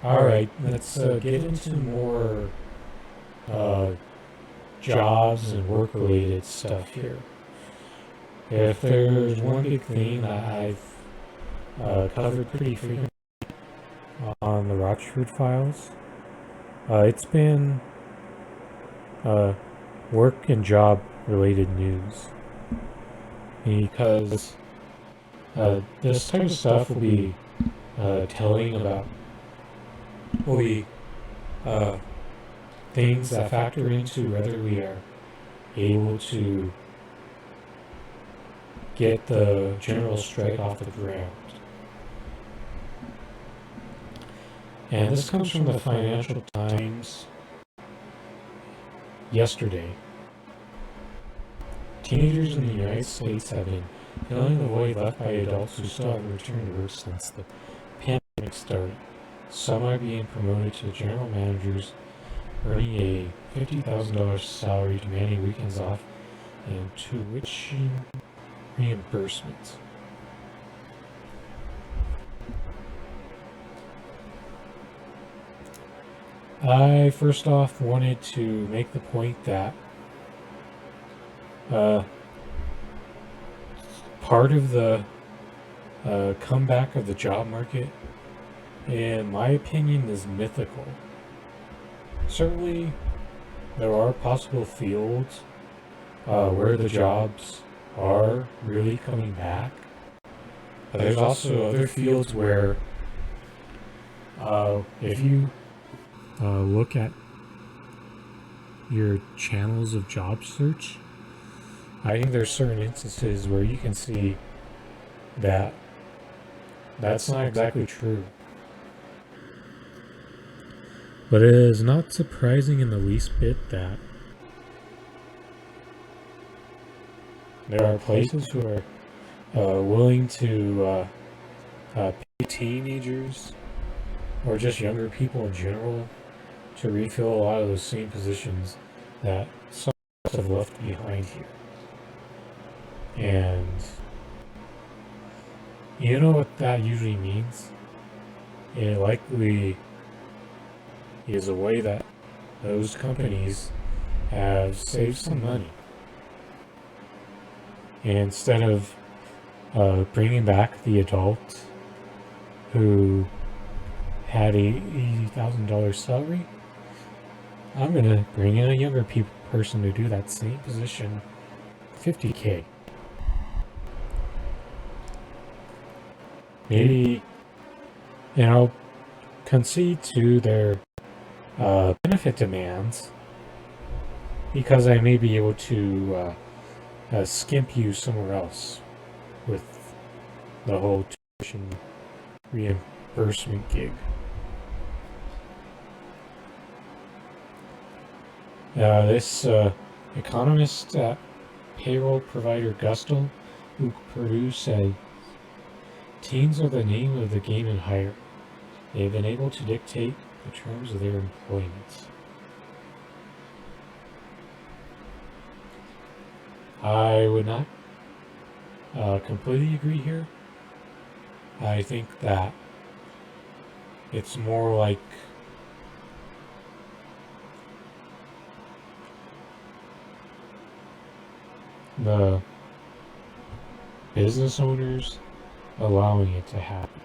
Alright, let's get into more uh, jobs and work related stuff here. If there's one big thing that I've covered pretty frequently on the Rochford files, it's been uh, work and job related news. Because this type of stuff will be telling about, will be uh, things that factor into whether we are able to get the general strike off the ground. And this comes from the Financial Times yesterday. Teenagers in the United States have been filling the void left by adults who still haven't returned to work since the pandemic started. Some are being promoted to general managers, earning a $50,000 salary, demanding weekends off, and tuition reimbursement. I first off wanted to make the point that part of the comeback of the job market, in my opinion, is mythical. Certainly, there are possible fields where the jobs are really coming back, but there's also other fields where if you look at your channels of job search, I think there's certain instances where you can see that that's not exactly true. But it is not surprising in the least bit that there are places who are willing to pay teenagers or just younger people in general to refill a lot of those same positions that some of us have left behind here. And you know what that usually means? It likely is a way that those companies have saved some money. And instead of bringing back the adult who had a $80,000 salary, I'm going to bring in a younger person to do that same position, $50K. Maybe, and I'll concede to their benefit demands because I may be able to skimp you somewhere else with the whole tuition reimbursement gig. This economist at payroll provider Gustle, who produced a teens are the name of the game in hire. They've been able to dictate the terms of their employment. I would not completely agree here. I think that it's more like the business owners allowing it to happen.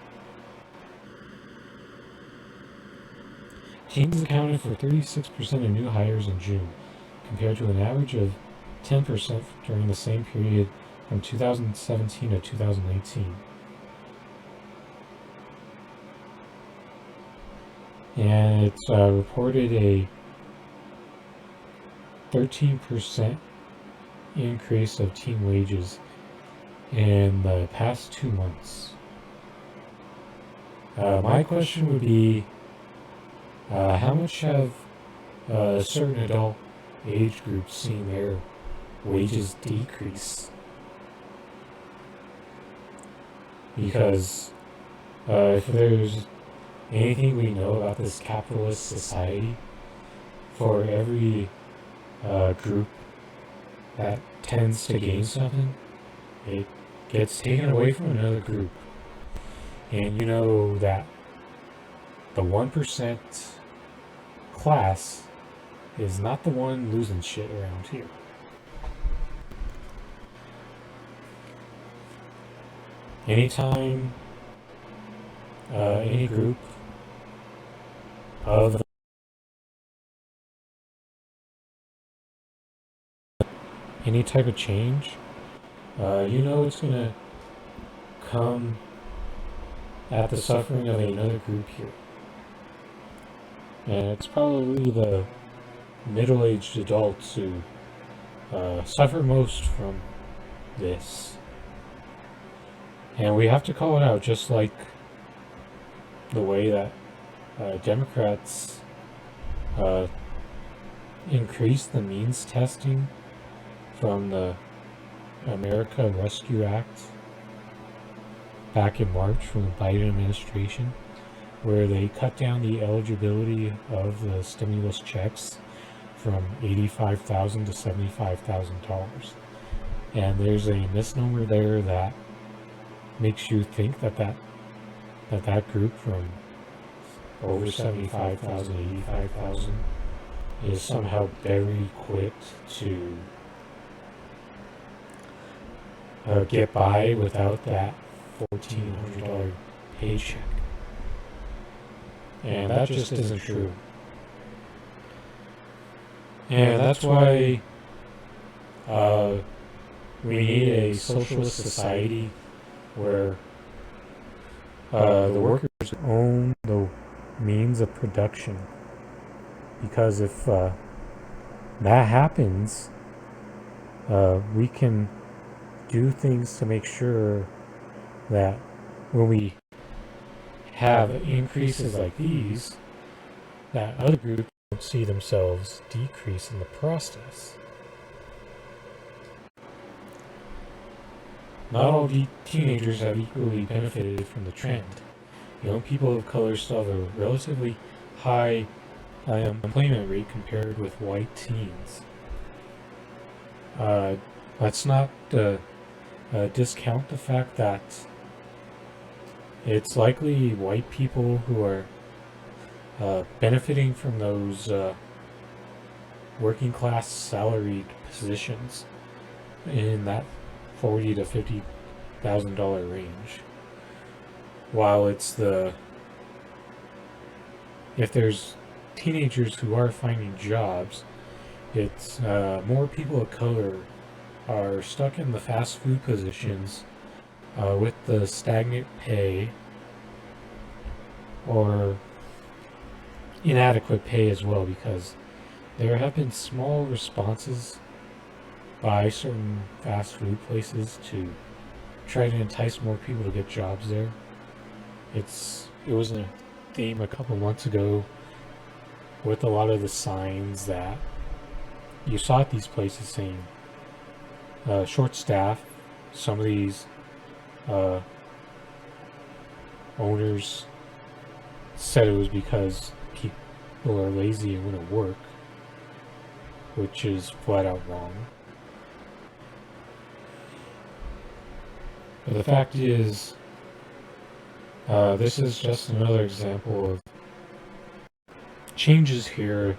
Teens accounted for 36% of new hires in June, compared to an average of 10% during the same period from 2017 to 2018. And it's reported a 13% increase of teen wages in the past 2 months. My question would be, how much have certain adult age groups seen their wages decrease? Because if there's anything we know about this capitalist society, for every group that tends to gain something, it gets taken away from another group. And you know that the 1% class is not the one losing shit around here. Anytime any group of any type of change, you know it's going to come at the suffering of another group here. And it's probably the middle-aged adults who suffer most from this. And we have to call it out, just like the way that Democrats increased the means testing from the America Rescue Act back in March from the Biden administration, where they cut down the eligibility of the stimulus checks from $85,000 to $75,000. And there's a misnomer there that makes you think that group from over 75,000, 85,000 is somehow very equipped to get by without that $1,400 paycheck. And that just isn't true. And that's why we need a socialist society where the workers own the means of production. Because if that happens, we can do things to make sure that when we have increases like these, that other groups don't see themselves decrease in the process. Not all teenagers have equally benefited from the trend. Young people of color still have a relatively high unemployment rate compared with white teens. Let's not discount the fact that it's likely white people who are benefiting from those working class salaried positions in that $40,000 to $50,000 range. While if there's teenagers who are finding jobs, it's more people of color are stuck in the fast food positions with the stagnant pay or inadequate pay as well, because there have been small responses by certain fast food places to try to entice more people to get jobs there. It was a theme a couple months ago with a lot of the signs that you saw at these places saying short staff. Some of these owners said it was because people are lazy and wouldn't work, which is flat out wrong. But the fact is, this is just another example of changes here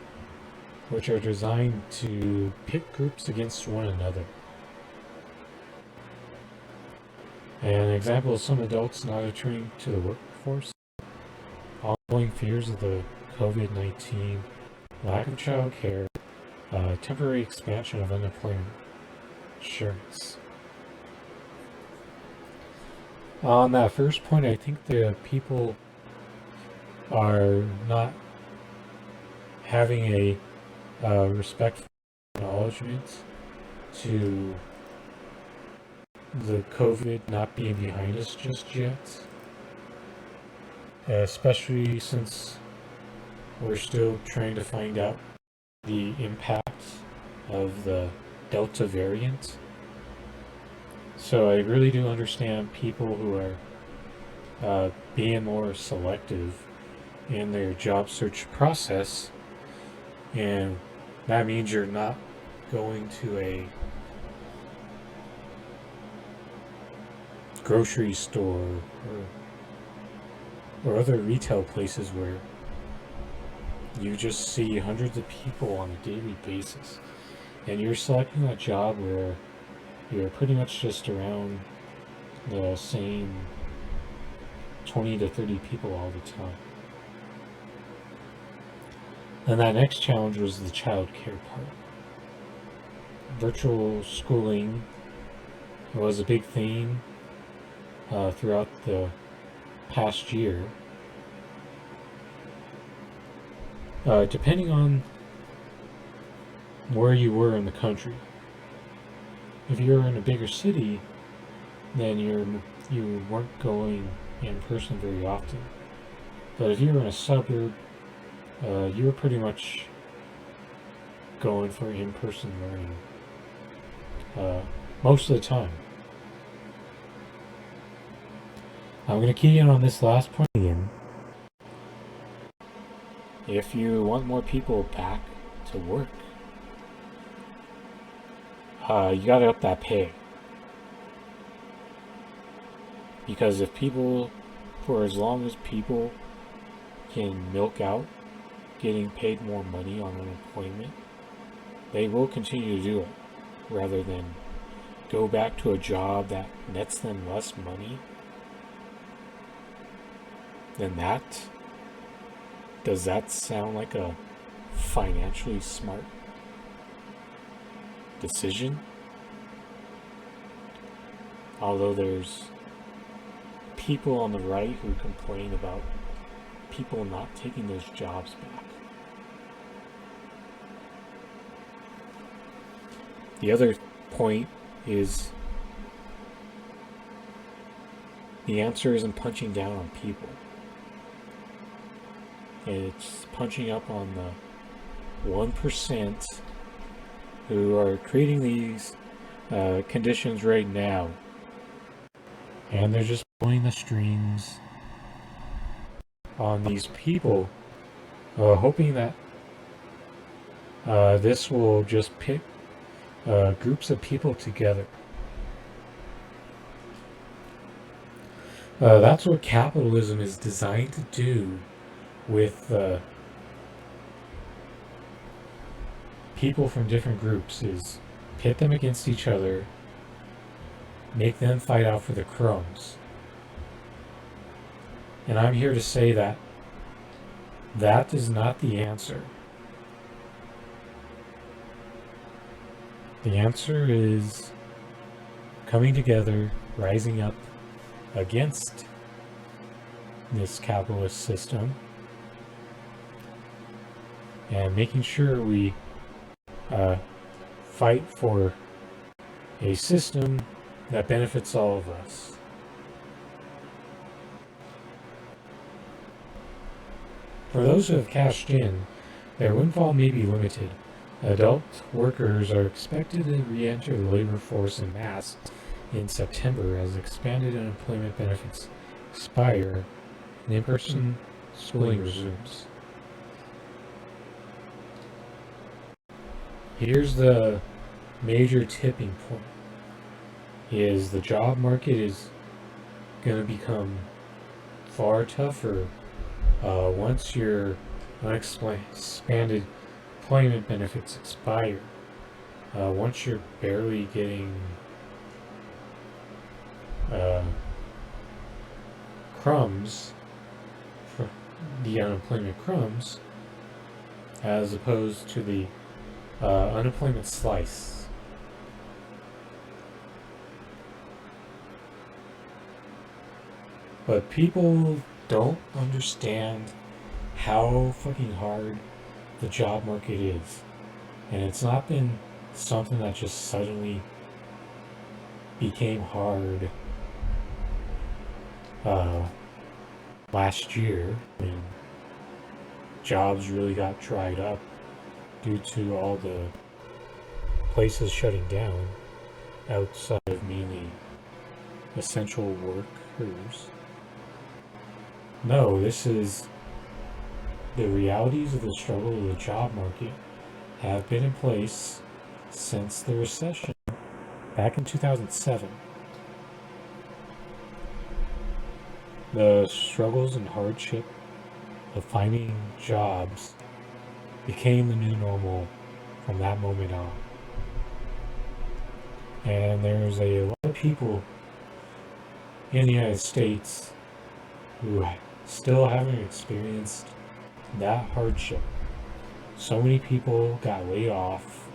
which are designed to pit groups against one another. An example of some adults not returning to the workforce, ongoing fears of the COVID-19, lack of child care, temporary expansion of unemployment insurance. On that first point, I think the people are not having a respectful acknowledgement to the COVID not being behind us just yet, especially since we're still trying to find out the impact of the Delta variant. So I really do understand people who are being more selective in their job search process, and that means you're not going to a grocery store or other retail places where you just see hundreds of people on a daily basis, and you're selecting a job where you're pretty much just around the same 20 to 30 people all the time. And that next challenge was the child care part. Virtual schooling was a big theme throughout the past year. Depending on where you were in the country. If you're in a bigger city, then you weren't going in person very often. But if you were in a suburb, you were pretty much going for in-person learning most of the time. I'm going to key in on this last point again. If you want more people back to work, you got to up that pay. Because for as long as people can milk out getting paid more money on unemployment, they will continue to do it rather than go back to a job that nets them less money. Then does that sound like a financially smart decision? Although there's people on the right who complain about people not taking those jobs back. The other point is the answer isn't punching down on people. It's punching up on the 1% who are creating these conditions right now. And they're just pulling the strings on these people, hoping that this will just pick groups of people together. That's what capitalism is designed to do with people from different groups, is pit them against each other, make them fight out for the crumbs. And I'm here to say that that is not the answer. The answer is coming together, rising up against this capitalist system, and making sure we fight for a system that benefits all of us. For those who have cashed in, their windfall may be limited. Adult workers are expected to re-enter the labor force en masse in September as expanded unemployment benefits expire and in-person schooling resumes. Here's the major tipping point, is the job market is going to become far tougher once your expanded employment benefits expire. Once you're barely getting crumbs, for the unemployment crumbs, as opposed to the unemployment slice. But people don't understand how fucking hard the job market is. And it's not been something that just suddenly became hard last year when jobs really got dried up due to all the places shutting down outside of mainly essential workers. No, this is the realities of the struggle of the job market have been in place since the recession back in 2007. The struggles and hardship of finding jobs became the new normal from that moment on. And there's a lot of people in the United States who still haven't experienced that hardship. So many people got laid off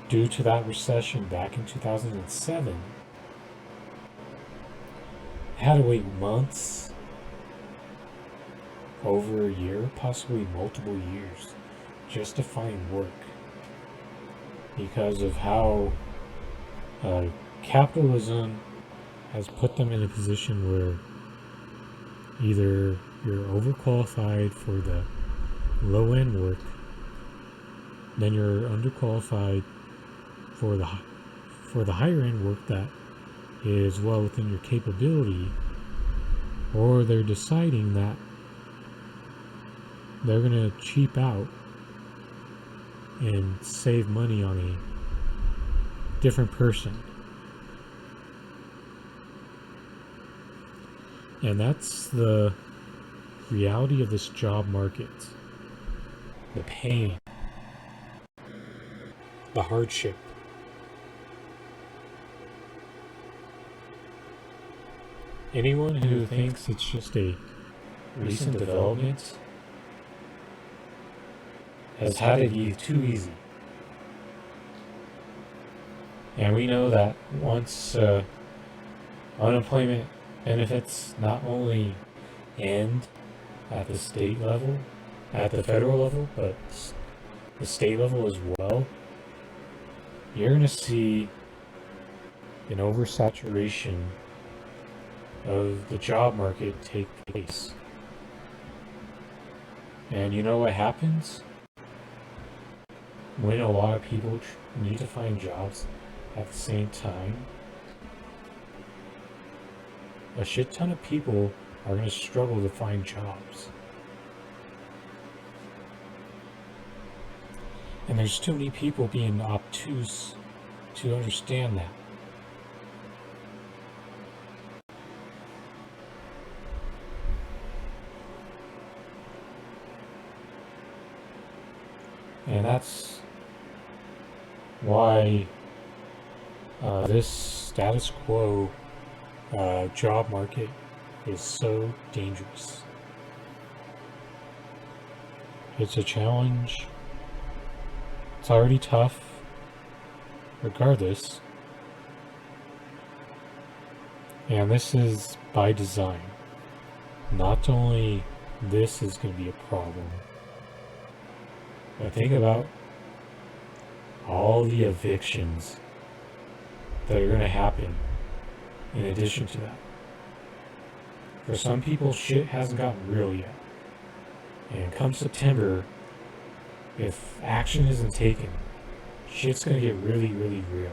due to that recession back in 2007. Had to wait months, over a year, possibly multiple years, just to find work because of how capitalism has put them in a position where either you're overqualified for the low-end work, then you're underqualified for the higher-end work that is well within your capability, or they're deciding that they're going to cheap out and save money on a different person. And that's the reality of this job market. The pain, the hardship. Anyone who thinks it's just a recent development has had it too easy. And we know that once unemployment benefits not only end at the state level, at the federal level, but the state level as well, you're going to see an oversaturation of the job market take place. And you know what happens when a lot of people need to find jobs at the same time? A shit ton of people are going to struggle to find jobs. And there's too many people being obtuse to understand that. And that's why this status quo job market is so dangerous. It's a challenge. It's already tough, regardless. And this is by design. Not only this is going to be a problem, but think about all the evictions that are going to happen in addition to that. For some people, shit hasn't gotten real yet. And come September, if action isn't taken, shit's going to get really, really real.